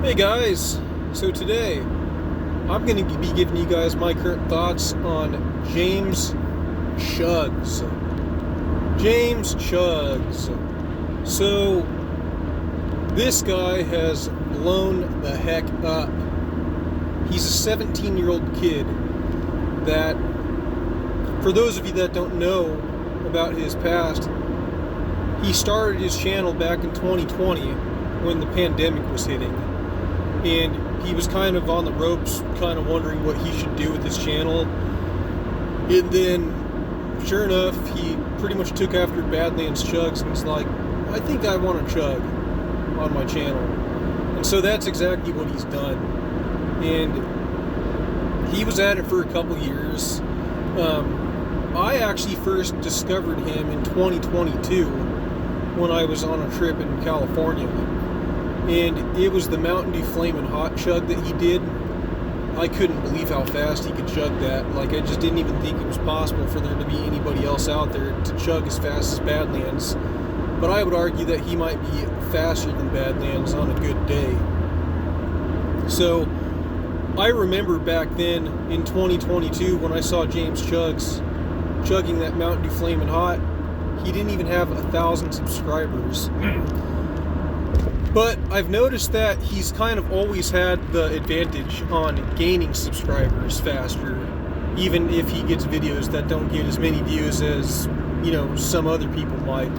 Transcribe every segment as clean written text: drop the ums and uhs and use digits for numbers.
Hey guys, so today I'm going to be giving you guys my current thoughts on James Chugs. James Chugs. So, this guy has blown the heck up. He's a 17-year-old kid that, for those of you that don't know about his past, he started his channel back in 2020 when the pandemic was hitting. And he was kind of on the ropes, kind of wondering what he should do with his channel. And then, sure enough, he pretty much took after Badlands Chugs and was like, I think I want to chug on my channel. And so that's exactly what he's done. And he was at it for a couple years. I actually first discovered him in 2022 when I was on a trip in California. And it was the Mountain Dew Flamin' Hot chug that he did. I couldn't believe how fast he could chug that. Like, I just didn't even think it was possible for there to be anybody else out there to chug as fast as Badlands. But I would argue that he might be faster than Badlands on a good day. So, I remember back then in 2022 when I saw James Chugs chugging that Mountain Dew Flamin' Hot, he didn't even have 1,000 subscribers. But I've noticed that he's kind of always had the advantage on gaining subscribers faster, even if he gets videos that don't get as many views as, you know, some other people might.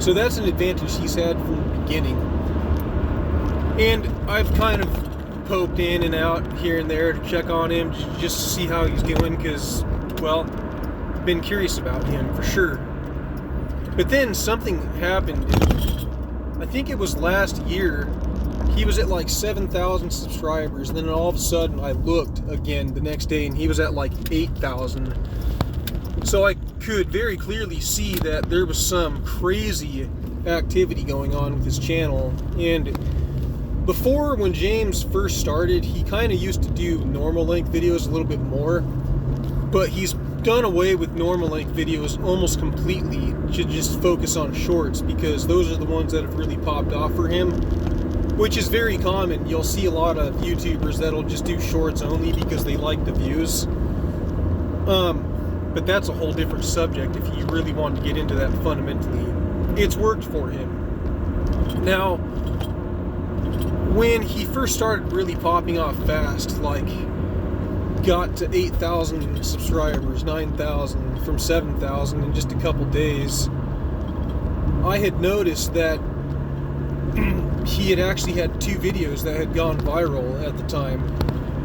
So that's an advantage he's had from the beginning. And I've kind of poked in and out here and there to check on him just to see how he's doing because, well, been curious about him for sure. But then something happened. I think it was last year, he was at like 7,000 subscribers, and then all of a sudden I looked again the next day and he was at like 8,000. So I could very clearly see that there was some crazy activity going on with his channel. And before, when James first started, he kind of used to do normal length videos a little bit more, but he's done away with normal length videos almost completely to just focus on shorts because those are the ones that have really popped off for him, which is very common. You'll see a lot of YouTubers that'll just do shorts only because they like the views. But that's a whole different subject if you really want to get into that fundamentally. It's worked for him. Now, when he first started really popping off fast, like got to 8,000 subscribers, 9,000 from 7,000 in just a couple days, I had noticed that he had actually had two videos that had gone viral at the time,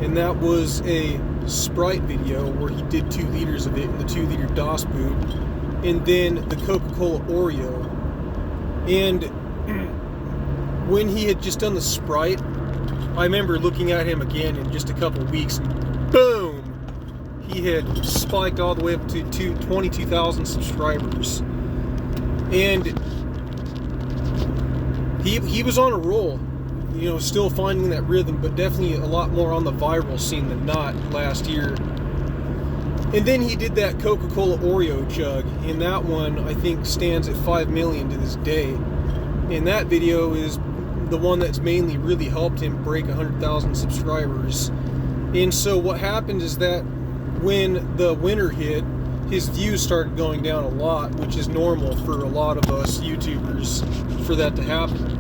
and that was a Sprite video where he did 2 liters of it in the 2-liter DOS boot, and then the Coca-Cola Oreo. And when he had just done the Sprite, I remember looking at him again in just a couple of weeks, and boom! He had spiked all the way up to 22,000 subscribers. And he was on a roll, you know, still finding that rhythm, but definitely a lot more on the viral scene than not last year. And then he did that Coca-Cola Oreo chug, and that one I think stands at 5 million to this day. And that video is the one that's mainly really helped him break 100,000 subscribers. And so what happened is that when the winter hit, his views started going down a lot, which is normal for a lot of us YouTubers for that to happen.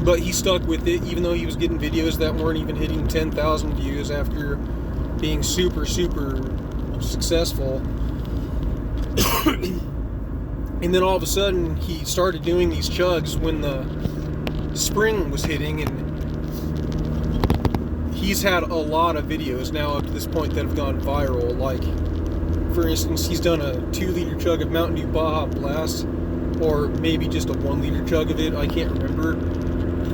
But he stuck with it, even though he was getting videos that weren't even hitting 10,000 views after being super, super successful. And then all of a sudden, he started doing these chugs when the spring was hitting, and he's had a lot of videos now up to this point that have gone viral. Like, for instance, he's done a 2-liter chug of Mountain Dew Baja Blast, or maybe just a 1-liter chug of it, I can't remember.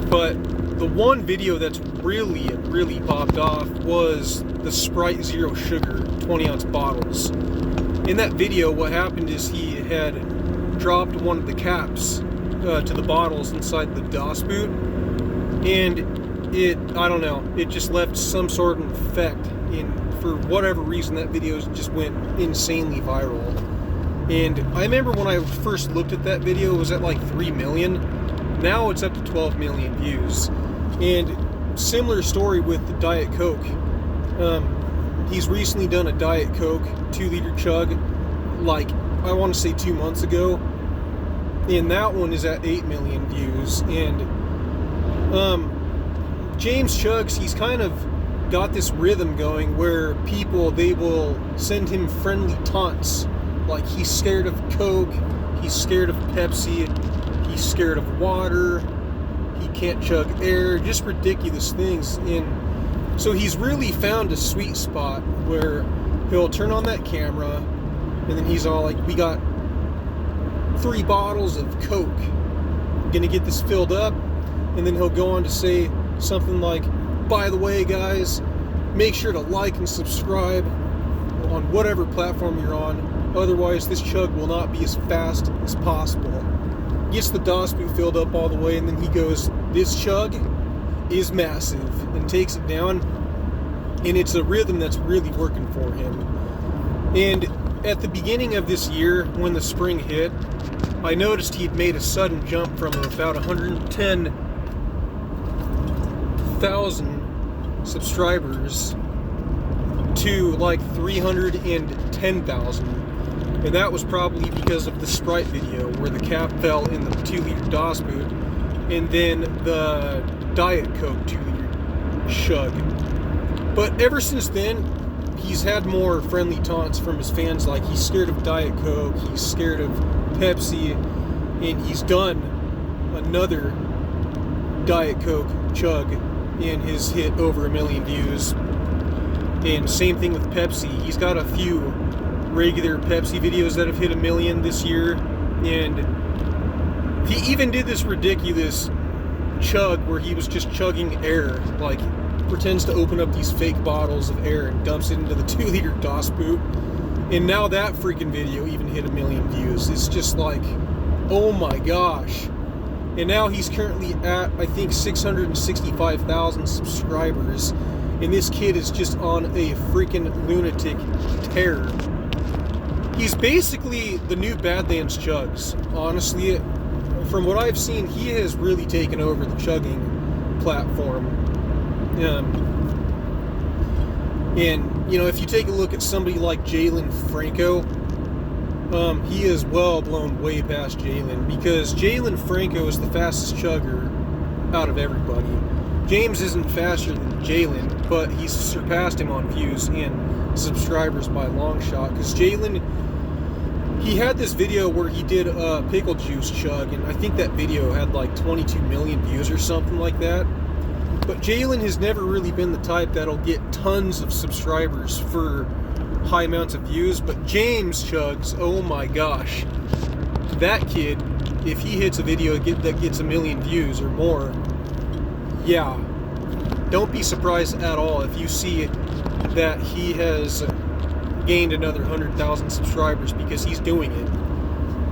But the one video that's really, really popped off was the Sprite Zero Sugar 20-ounce bottles. In that video, what happened is he had dropped one of the caps to the bottles inside the DOS boot, and I don't know, it just left some sort of effect, and for whatever reason that video just went insanely viral. And I remember when I first looked at that video, it was at like 3 million, Now it's up to 12 million views. And similar story with the Diet Coke. He's recently done a Diet Coke 2-liter chug, like, I want to say 2 months ago. And that one is at 8 million views. And James Chugs, he's kind of got this rhythm going where people, they will send him friendly taunts. Like, he's scared of Coke, he's scared of Pepsi, he's scared of water, he can't chug air, just ridiculous things. And so he's really found a sweet spot where he'll turn on that camera and then he's all like, we got 3 bottles of Coke, I'm gonna get this filled up. And then he'll go on to say something like, by the way guys, make sure to like and subscribe on whatever platform you're on, otherwise this chug will not be as fast as possible. Gets the DOS boot filled up all the way, and then he goes, this chug is massive, and takes it down. And it's a rhythm that's really working for him. And at the beginning of this year, when the spring hit, I noticed he'd made a sudden jump from about 110,000 subscribers to like 310,000. And that was probably because of the Sprite video where the cap fell in the 2-liter DOS boot, and then the Diet Coke 2-liter chug. But ever since then, he's had more friendly taunts from his fans, like he's scared of Diet Coke, he's scared of Pepsi, and he's done another Diet Coke chug and has hit over 1 million views. And same thing with Pepsi. He's got a few regular Pepsi videos that have hit 1 million this year, and he even did this ridiculous chug where he was just chugging air, like pretends to open up these fake bottles of air and dumps it into the 2-liter DOS boot. And now that freaking video even hit 1 million views. It's just like, oh my gosh. And now he's currently at, I think, 665,000 subscribers, and this kid is just on a freaking lunatic tear. He's basically the new Badlands Chugs. Honestly, from what I've seen, he has really taken over the chugging platform. And, you know, if you take a look at somebody like Jalen Franco, he is well blown way past Jalen, because Jalen Franco is the fastest chugger out of everybody. James isn't faster than Jalen, but he's surpassed him on views and subscribers by a long shot, because Jalen, he had this video where he did a pickle juice chug, and I think that video had like 22 million views or something like that. But Jalen has never really been the type that'll get tons of subscribers for high amounts of views. But James Chugs, oh my gosh, that kid, if he hits a video that gets 1 million views or more, yeah, don't be surprised at all if you see that he has gained another 100,000 subscribers, because he's doing it.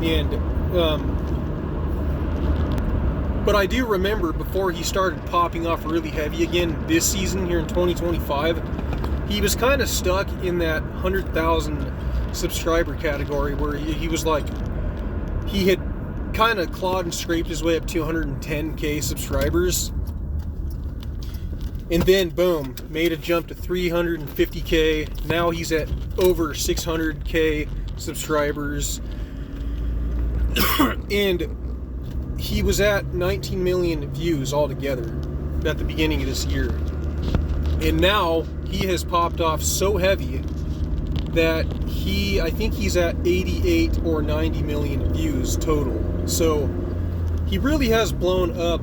And but I do remember before he started popping off really heavy again this season here in 2025, he was kind of stuck in that 100,000 subscriber category where he was like, he had kind of clawed and scraped his way up to 110k subscribers, and then boom, made a jump to 350k. Now he's at over 600k subscribers. And he was at 19 million views altogether at the beginning of this year. And now he has popped off so heavy that I think he's at 88 or 90 million views total. So he really has blown up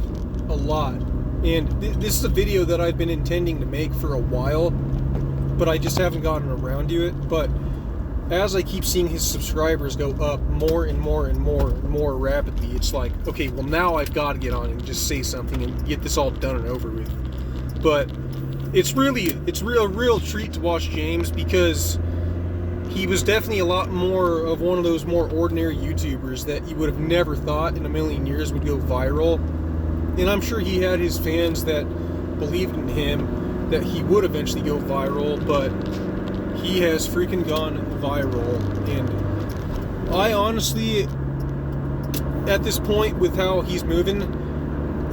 a lot. And this is a video that I've been intending to make for a while, but I just haven't gotten around to it. But as I keep seeing his subscribers go up more and more and more and more rapidly, it's like, okay, well now I've got to get on and just say something and get this all done and over with. But it's a real treat to watch James, because he was definitely a lot more of one of those more ordinary YouTubers that you would have never thought in a million years would go viral. And I'm sure he had his fans that believed in him that he would eventually go viral, but he has freaking gone viral. And I honestly, at this point with how he's moving,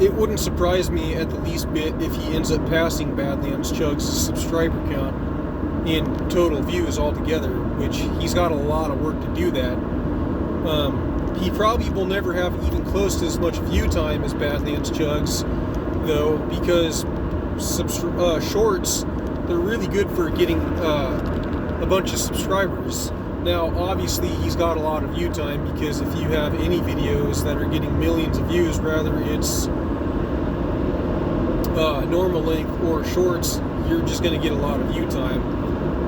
it wouldn't surprise me at the least bit if he ends up passing Badlands Chugs' subscriber count in total views altogether, which he's got a lot of work to do that. He probably will never have even close to as much view time as Badlands Chugs, though, because shorts, they're really good for getting a bunch of subscribers. Now, obviously, he's got a lot of view time, because if you have any videos that are getting millions of views, rather it's normal length or shorts, you're just going to get a lot of view time.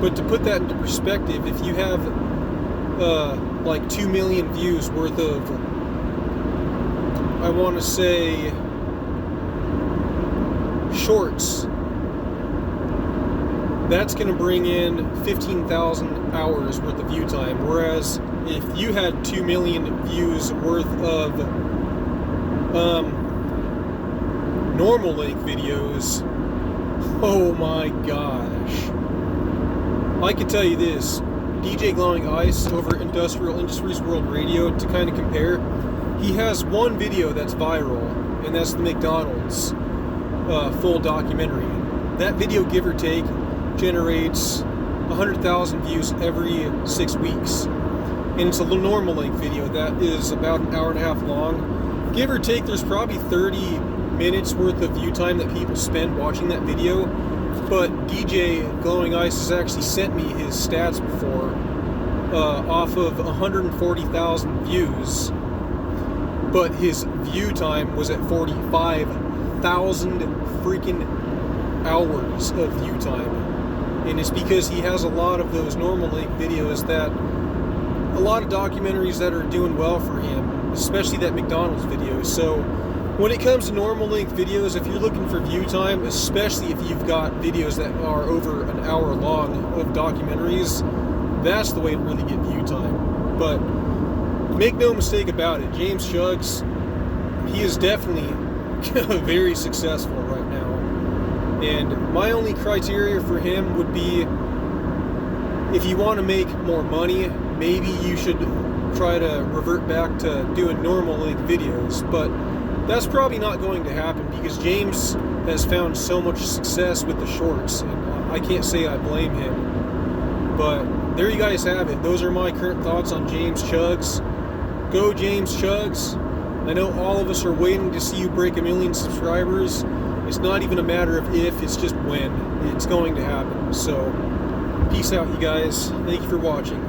But to put that into perspective, if you have like 2 million views worth of, I want to say, shorts, that's going to bring in 15,000 hours worth of view time. Whereas if you had 2 million views worth of normal length videos, oh my gosh. I can tell you this, DJ Glowing Ice over Industrial Industries World Radio, to kind of compare, he has one video that's viral, and that's the McDonald's full documentary. That video, give or take, generates 100,000 views every 6 weeks. And it's a normal length video that is about an hour and a half long. Give or take, there's probably 30 minutes worth of view time that people spend watching that video. But DJ Glowing Ice has actually sent me his stats before, off of 140,000 views. But his view time was at 45,000 freaking hours of view time. And it's because he has a lot of those normal length videos, that a lot of documentaries that are doing well for him, especially that McDonald's video. So when it comes to normal length videos, if you're looking for view time, especially if you've got videos that are over an hour long of documentaries, that's the way to really get view time. But make no mistake about it, James Chugs, he is definitely very successful right now. And my only criteria for him would be, if you want to make more money, maybe you should try to revert back to doing normal length videos. But that's probably not going to happen, because James has found so much success with the shorts, and I can't say I blame him. But there you guys have it. Those are my current thoughts on James Chugs. Go James Chugs. I know all of us are waiting to see you break 1 million subscribers. It's not even a matter of if, it's just when. It's going to happen. So, peace out, you guys. Thank you for watching.